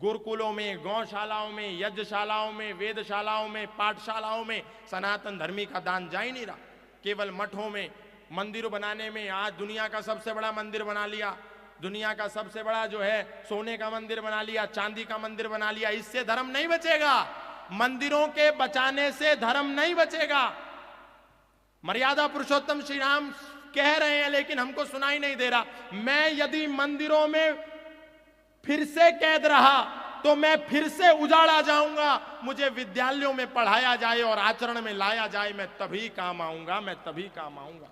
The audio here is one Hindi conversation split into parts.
गुरुकुलों में, गौशालाओं में, यज्ञशालाओं में, वेदशालाओं में, पाठशालाओं में सनातन धर्मी का दान जा ही नहीं रहा। केवल मठों में, मंदिर बनाने में। आज दुनिया का सबसे बड़ा मंदिर बना लिया, दुनिया का सबसे बड़ा जो है सोने का मंदिर बना लिया, चांदी का मंदिर बना लिया। इससे धर्म नहीं बचेगा, मंदिरों के बचाने से धर्म नहीं बचेगा। मर्यादा पुरुषोत्तम श्री राम कह रहे हैं, लेकिन हमको सुनाई नहीं दे रहा। मैं यदि मंदिरों में फिर से कैद रहा तो मैं फिर से उजाड़ा जाऊंगा। मुझे विद्यालयों में पढ़ाया जाए और आचरण में लाया जाए, मैं तभी काम आऊंगा, मैं तभी काम आऊंगा।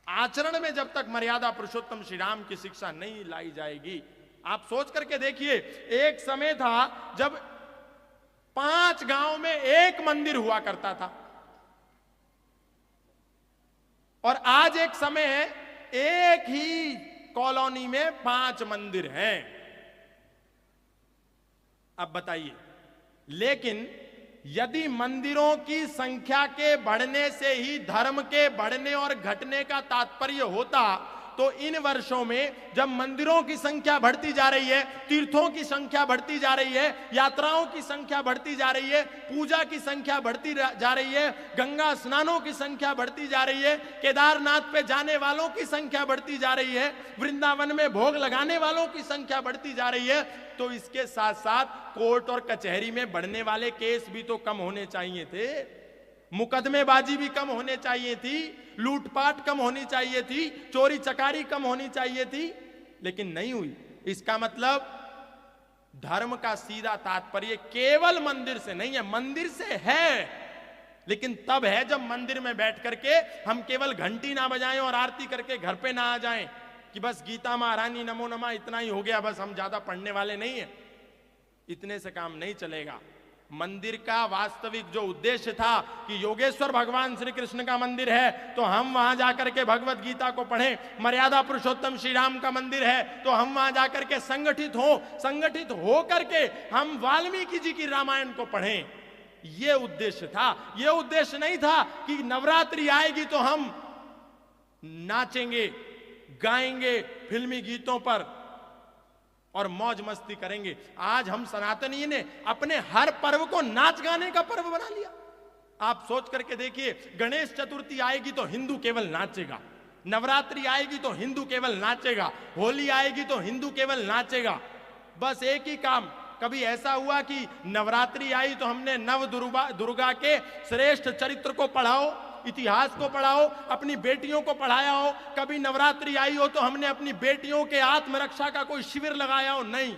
आचरण में जब तक मर्यादा पुरुषोत्तम श्री राम की शिक्षा नहीं लाई जाएगी, आप सोच करके देखिए, एक समय था जब 5 गांव में एक मंदिर हुआ करता था, और आज एक समय है एक ही कॉलोनी में 5 मंदिर हैं। अब बताइए, लेकिन यदि मंदिरों की संख्या के बढ़ने से ही धर्म के बढ़ने और घटने का तात्पर्य होता, तो इन वर्षों में जब मंदिरों की संख्या बढ़ती जा रही है, तीर्थों की संख्या बढ़ती जा रही है, यात्राओं की संख्या बढ़ती जा रही है, पूजा की संख्या बढ़ती जा रही है, गंगा स्नानों की संख्या बढ़ती जा रही है, केदारनाथ पे जाने वालों की संख्या बढ़ती जा रही है, वृंदावन में भोग लगाने वालों की संख्या बढ़ती जा रही है, तो इसके साथ साथ कोर्ट और कचहरी में बढ़ने वाले केस भी तो कम होने चाहिए थे, मुकदमेबाजी भी कम होने चाहिए थी, लूटपाट कम होनी चाहिए थी, चोरी चकारी कम होनी चाहिए थी, लेकिन नहीं हुई। इसका मतलब धर्म का सीधा तात्पर्य केवल मंदिर से नहीं है, मंदिर से है, लेकिन तब है जब मंदिर में बैठ करके हम केवल घंटी ना बजाएं और आरती करके घर पे ना आ जाएं कि बस गीता महारानी नमो नमः इतना ही हो गया, बस हम ज्यादा पढ़ने वाले नहीं है। इतने से काम नहीं चलेगा। मंदिर का वास्तविक जो उद्देश्य था कि योगेश्वर भगवान श्री कृष्ण का मंदिर है तो हम वहां जाकर के भगवत गीता को पढ़ें, मर्यादा पुरुषोत्तम श्री राम का मंदिर है तो हम वहां जाकर के संगठित हो करके हम वाल्मीकि जी की रामायण को पढ़ें, यह उद्देश्य था। यह उद्देश्य नहीं था कि नवरात्रि आएगी तो हम नाचेंगे, गाएंगे फिल्मी गीतों पर और मौज मस्ती करेंगे। आज हम सनातनी ने अपने हर पर्व को नाच गाने का पर्व बना लिया। आप सोच करके देखिए, गणेश चतुर्थी आएगी तो हिंदू केवल नाचेगा, नवरात्रि आएगी तो हिंदू केवल नाचेगा, होली आएगी तो हिंदू केवल नाचेगा। बस एक ही काम। कभी ऐसा हुआ कि नवरात्रि आई तो हमने नव दुर्गा के श्रेष्ठ चरित्र को पढ़ाओ, इतिहास को पढ़ाओ, अपनी बेटियों को पढ़ाया हो? कभी नवरात्रि आई हो तो हमने अपनी बेटियों के आत्मरक्षा का कोई शिविर लगाया हो? नहीं।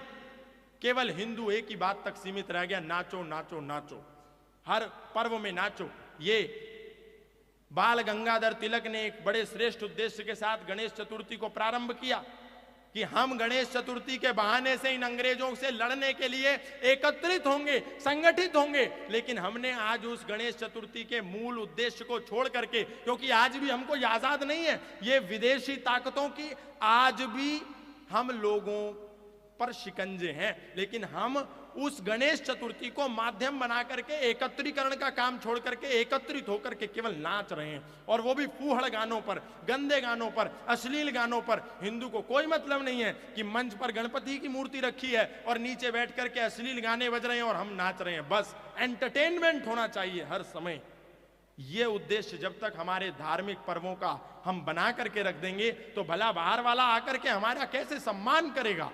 केवल हिंदू एक ही बात तक सीमित रह गया, नाचो नाचो नाचो, हर पर्व में नाचो। ये बाल गंगाधर तिलक ने एक बड़े श्रेष्ठ उद्देश्य के साथ गणेश चतुर्थी को प्रारंभ किया कि हम गणेश चतुर्थी के बहाने से इन अंग्रेजों से लड़ने के लिए एकत्रित होंगे, संगठित होंगे। लेकिन हमने आज उस गणेश चतुर्थी के मूल उद्देश्य को छोड़ करके, क्योंकि आज भी हमको ये आजाद नहीं है, ये विदेशी ताकतों की आज भी हम लोगों पर शिकंजे हैं, लेकिन हम उस गणेश चतुर्थी को माध्यम बना करके एकत्रीकरण का काम छोड़ करके एकत्रित होकर के केवल नाच रहे हैं, और वो भी फूहड़ गानों पर, गंदे गानों पर, अश्लील गानों पर। हिंदू को कोई मतलब नहीं है कि मंच पर गणपति की मूर्ति रखी है और नीचे बैठ करके अश्लील गाने बज रहे हैं और हम नाच रहे हैं। बस एंटरटेनमेंट होना चाहिए हर समय। ये उद्देश्य जब तक हमारे धार्मिक पर्वों का हम बना करके रख देंगे तो भला बाहर वाला आकर के हमारा कैसे सम्मान करेगा?